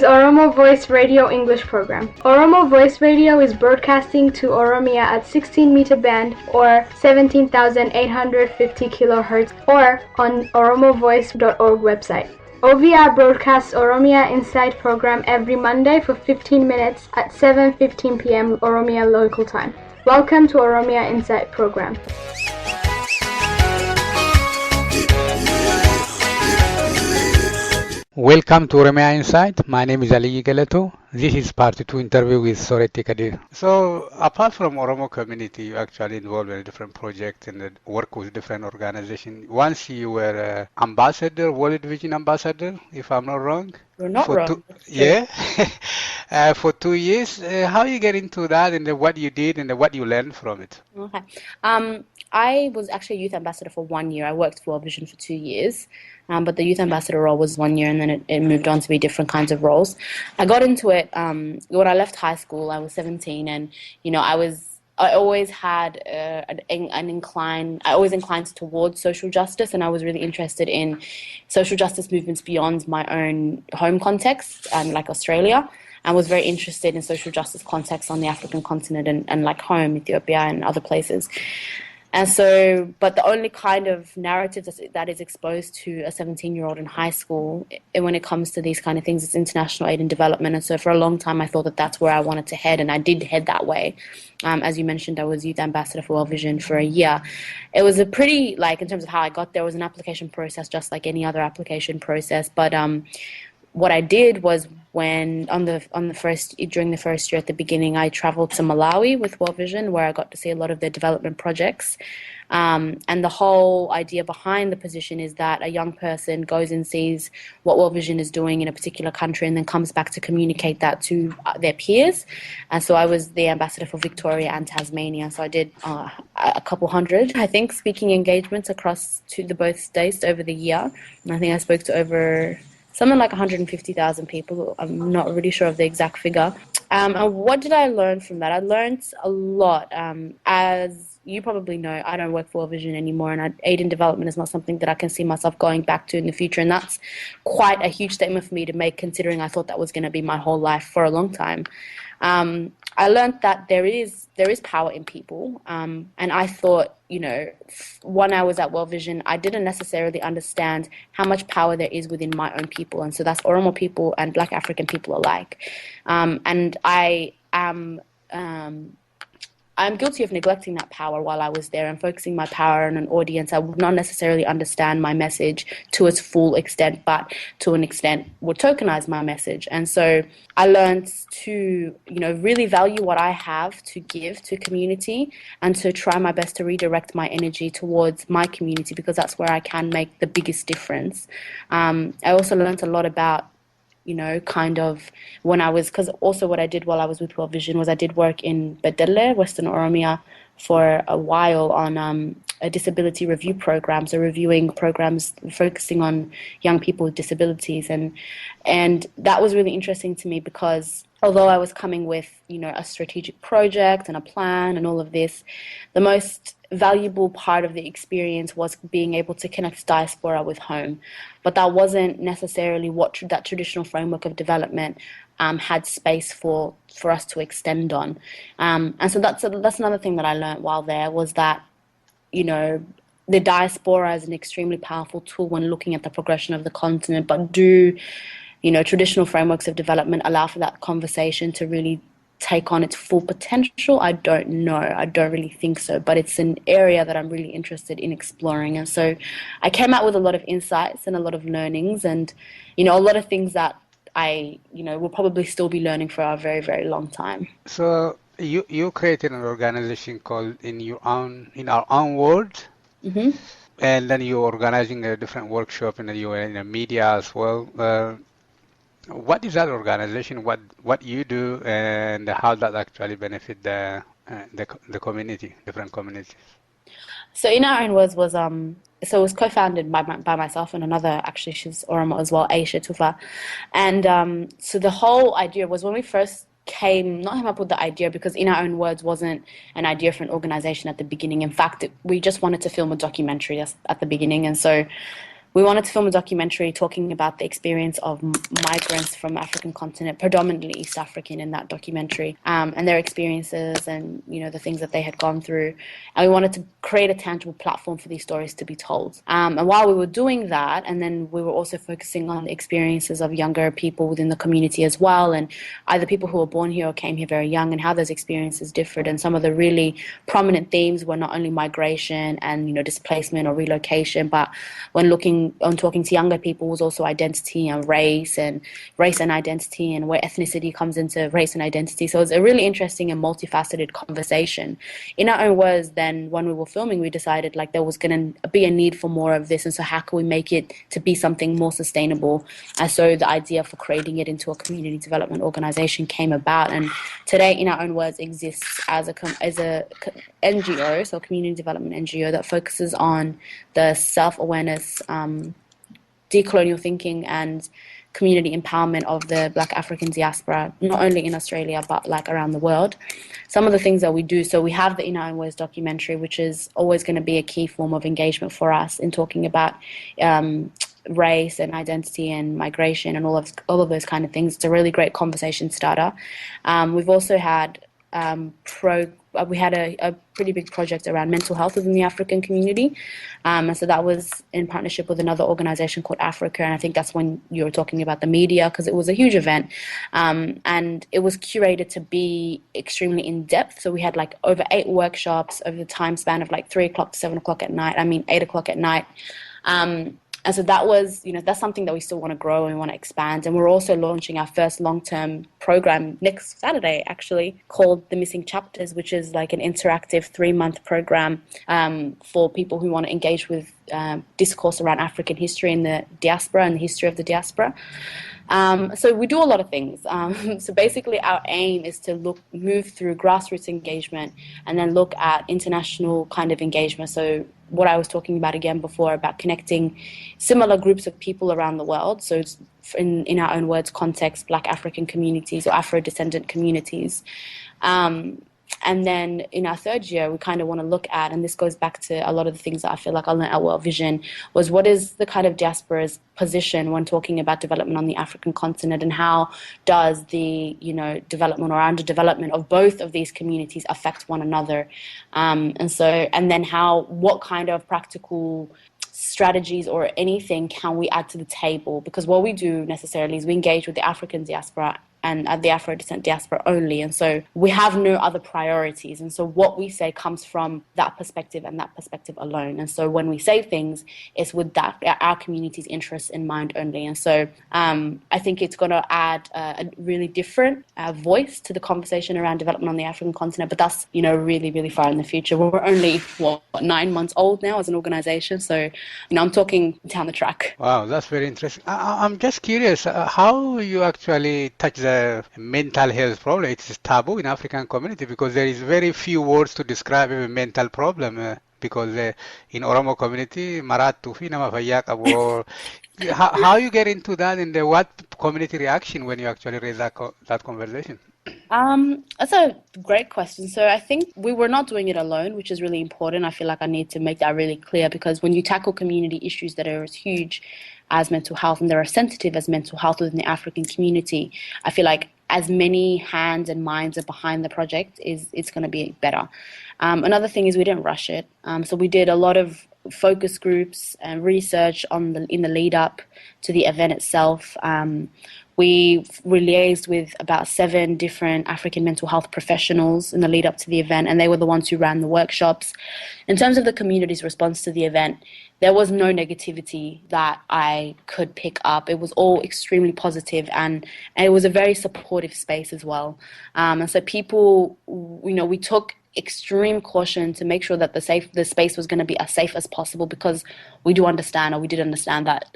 is Oromo Voice Radio English program. Oromo Voice Radio is broadcasting to Oromia at 16-meter band or 17,850 kilohertz or on oromovoice.org website. OVR broadcasts Oromia Insight program every Monday for 15 minutes at 7:15 p.m. Oromia local time. Welcome to Oromia Insight program. Welcome to Oromia Insight. My name is Ali Galato. This is part 2 interview with Soreti Kadir. So, apart from Oromo community, you actually involved in a different project and work with different organizations. Once you were ambassador, World Vision ambassador, if I'm not wrong. You're not wrong. Yeah, for 2 years. How you get into that and what you did and what you learned from it? Okay. I was actually a youth ambassador for 1 year. I worked for World Vision for 2 years. But the youth ambassador role was 1 year, and then it moved on to be different kinds of roles. I got into it when I left high school. I was 17, and I always had an incline. I always inclined towards social justice, and I was really interested in social justice movements beyond my own home context, like Australia. I was very interested in social justice contexts on the African continent and like home, Ethiopia, and other places. And so, but the only kind of narrative that is exposed to a 17-year-old in high school when it comes to these kind of things is international aid and development. And so for a long time, I thought that that's where I wanted to head, and I did head that way. As you mentioned, I was youth ambassador for World Vision for a year. It was a pretty, like, in terms of how I got there, it was an application process just like any other application process. But what I did was during the first year at the beginning, I traveled to Malawi with World Vision, where I got to see a lot of their development projects. And the whole idea behind the position is that a young person goes and sees what World Vision is doing in a particular country and then comes back to communicate that to their peers. And so I was the ambassador for Victoria and Tasmania. So I did a couple hundred, I think, speaking engagements across to the both states over the year. And I think I spoke to over something like 150,000 people. I'm not really sure of the exact figure. And what did I learn from that? I learned a lot. As you probably know, I don't work for World Vision anymore, and aid and development is not something that I can see myself going back to in the future. And that's quite a huge statement for me to make, considering I thought that was going to be my whole life for a long time. I learned that there is power in people, and I thought, when I was at World Vision, I didn't necessarily understand how much power there is within my own people, and so that's Oromo people and Black African people alike. And I'm guilty of neglecting that power while I was there and focusing my power on an audience. I would not necessarily understand my message to its full extent, but to an extent would tokenize my message. And so I learned to, really value what I have to give to community and to try my best to redirect my energy towards my community, because that's where I can make the biggest difference. I also learned a lot about because also what I did while I was with World Vision was I did work in Bedele, Western Oromia, for a while on a disability review program, so reviewing programs focusing on young people with disabilities. And that was really interesting to me because although I was coming with, a strategic project and a plan and all of this, the most valuable part of the experience was being able to connect diaspora with home. But that wasn't necessarily what that traditional framework of development had space for us to extend on. And so that's another thing that I learned while there was that, the diaspora is an extremely powerful tool when looking at the progression of the continent, but traditional frameworks of development allow for that conversation to really take on its full potential? I don't know. I don't really think so, but it's an area that I'm really interested in exploring. And so I came out with a lot of insights and a lot of learnings and, a lot of things that I, will probably still be learning for a very, very long time. So you created an organization called In Our Own World. Mm-hmm. And then you're organizing a different workshop and then you're in the media as well. What is that organization? What you do, and how that actually benefit the community, different communities? So In Our Own Words was it was co-founded by myself and another, actually she's Oromo as well, Aisha Tufa, and so the whole idea was when we first came up with the idea, because In Our Own Words wasn't an idea for an organization at the beginning. In fact, we just wanted to film a documentary at the beginning, and so we wanted to film a documentary talking about the experience of migrants from African continent, predominantly East African in that documentary, and their experiences and, the things that they had gone through. And we wanted to create a tangible platform for these stories to be told. And while we were doing that, and then we were also focusing on the experiences of younger people within the community as well, and either people who were born here or came here very young, and how those experiences differed. And some of the really prominent themes were not only migration and displacement or relocation, but when talking to younger people was also identity and race and identity, and where ethnicity comes into race and identity. So it was a really interesting and multifaceted conversation. In our own words, then when we were filming, we decided there was going to be a need for more of this, and so how can we make it to be something more sustainable? And so the idea for creating it into a community development organization came about, and today, in our own words, exists as a NGO, so a community development NGO that focuses on the self-awareness, decolonial thinking and community empowerment of the Black African diaspora, not only in Australia but around the world. Some of the things that we do, so we have the In Our Own Words documentary, which is always going to be a key form of engagement for us in talking about race and identity and migration and all of those kind of things. It's a really great conversation starter. We've also had we had a pretty big project around mental health within the African community. And so that was in partnership with another organization called Africa. And I think that's when you were talking about the media, because it was a huge event. And it was curated to be extremely in-depth. So we had over 8 workshops over the time span of 3 o'clock to 7 o'clock at night. 8 o'clock at night. And so that was, that's something that we still want to grow and want to expand. And we're also launching our first long-term program next Saturday, actually, called The Missing Chapters, which is an interactive 3-month program for people who want to engage with discourse around African history and the diaspora and the history of the diaspora. So we do a lot of things. So basically our aim is to move through grassroots engagement and then look at international kind of engagement. So what I was talking about again before, about connecting similar groups of people around the world. So it's in our own words, context, Black African communities or Afro-descendant communities. And then in our third year, we kind of want to look at, and this goes back to a lot of the things that I feel I learned at World Vision, was what is the kind of diaspora's position when talking about development on the African continent, and how does the, development or underdevelopment of both of these communities affect one another? And then what kind of practical strategies or anything can we add to the table? Because what we do necessarily is we engage with the African diaspora and the Afro-descent diaspora only. And so we have no other priorities. And so what we say comes from that perspective and that perspective alone. And so when we say things, it's with that, our community's interests in mind only. And so I think it's going to add a really different voice to the conversation around development on the African continent. But that's, really, really far in the future. We're only, 9 months old now as an organization. So, I'm talking down the track. Wow, that's very interesting. I'm just curious, how you actually touch the mental health problem. It's taboo in African community because there is very few words to describe a mental problem. Because in Oromo community, marattu fi nama fayyaa qabu. How you get into that, and what community reaction when you actually raise that conversation? That's a great question. So I think we were not doing it alone, which is really important. I feel like I need to make that really clear, because when you tackle community issues that are as huge as mental health and they're as sensitive as mental health within the African community, I feel like as many hands and minds are behind the project, it's going to be better. Another thing is we didn't rush it. So we did a lot of focus groups and research in the lead up to the event itself. We liaised with about 7 different African mental health professionals in the lead up to the event, and they were the ones who ran the workshops. In terms of the community's response to the event, there was no negativity that I could pick up. It was all extremely positive, and it was a very supportive space as well. And so people, we took extreme caution to make sure that the space was going to be as safe as possible, because we did understand that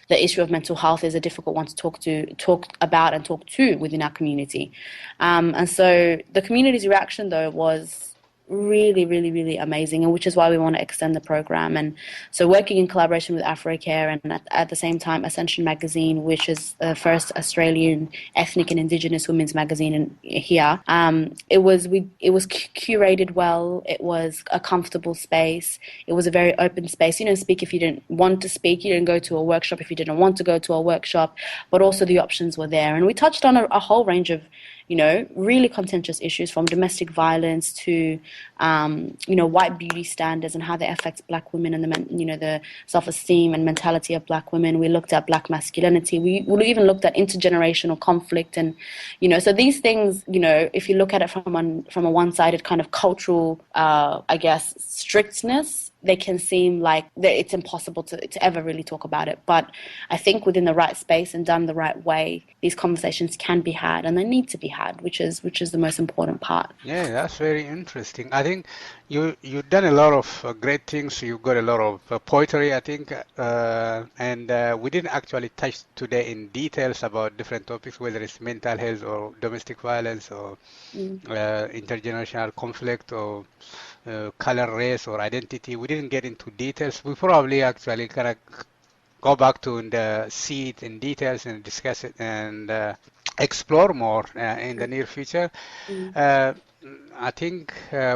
the issue of mental health is a difficult one to talk about and talk to within our community. And so the community's reaction, though, was really, really, really amazing, and which is why we want to extend the program. And so working in collaboration with AfroCare and at the same time Ascension Magazine, which is the first Australian ethnic and Indigenous women's magazine here, it was curated well. It was a comfortable space. It was a very open space. You didn't speak if you didn't want to speak. You didn't go to a workshop if you didn't want to go to a workshop, but also the options were there. And we touched on a whole range of really contentious issues, from domestic violence to, white beauty standards and how they affect Black women and the self-esteem and mentality of Black women. We looked at Black masculinity. We even looked at intergenerational conflict, and so these things, if you look at it from a one-sided kind of cultural, strictness, they can seem like it's impossible to ever really talk about it. But I think within the right space and done the right way, these conversations can be had, and they need to be had, which is the most important part. Yeah, that's very interesting. I think you've done a lot of great things. You got a lot of poetry, I think, and we didn't actually touch today in details about different topics, whether it's mental health or domestic violence or intergenerational conflict or color, race, or identity. We didn't get into details. We probably actually kind of go back to see it in details and discuss it and explore more in the near future. I think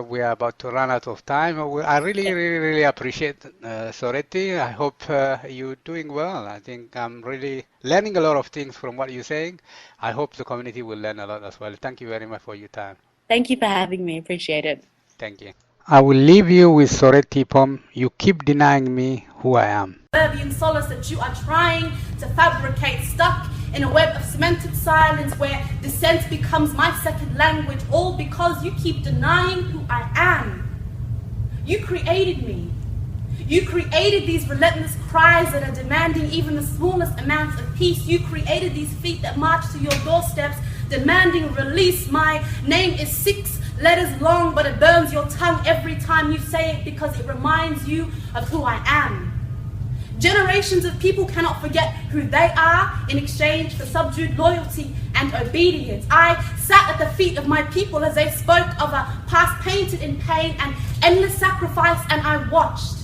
we are about to run out of time. I really, really, really appreciate Soreti. I hope you're doing well. I think I'm really learning a lot of things from what you're saying. I hope the community will learn a lot as well. Thank you very much for your time. Thank you for having me. Appreciate it. Thank you. I will leave you with Soreti poem, You Keep Denying Me Who I Am. Suburban solace that you are trying to fabricate, stuck in a web of cemented silence where dissent becomes my second language, all because you keep denying who I am. You created me. You created these relentless cries that are demanding even the smallest amounts of peace. You created these feet that march to your doorsteps, demanding release. My name is 6 letters long, but it burns your tongue every time you say it because it reminds you of who I am. Generations of people cannot forget who they are in exchange for subdued loyalty and obedience. I sat at the feet of my people as they spoke of a past painted in pain and endless sacrifice, and I watched.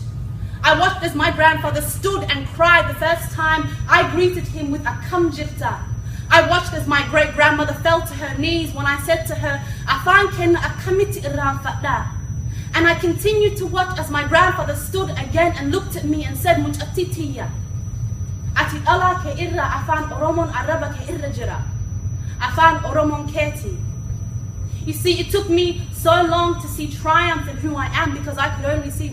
I watched as my grandfather stood and cried the first time I greeted him with a kamjirta. I watched as my great-grandmother fell to her knees when I said to her, Afan ken akamiti iran fada. And I continued to watch as my grandfather stood again and looked at me and said, Muntatitiya. Ati Allah ke irra afan Oromon Araba ke irra jira. Afan Oromon keti. You see, it took me so long to see triumph in who I am because I could only see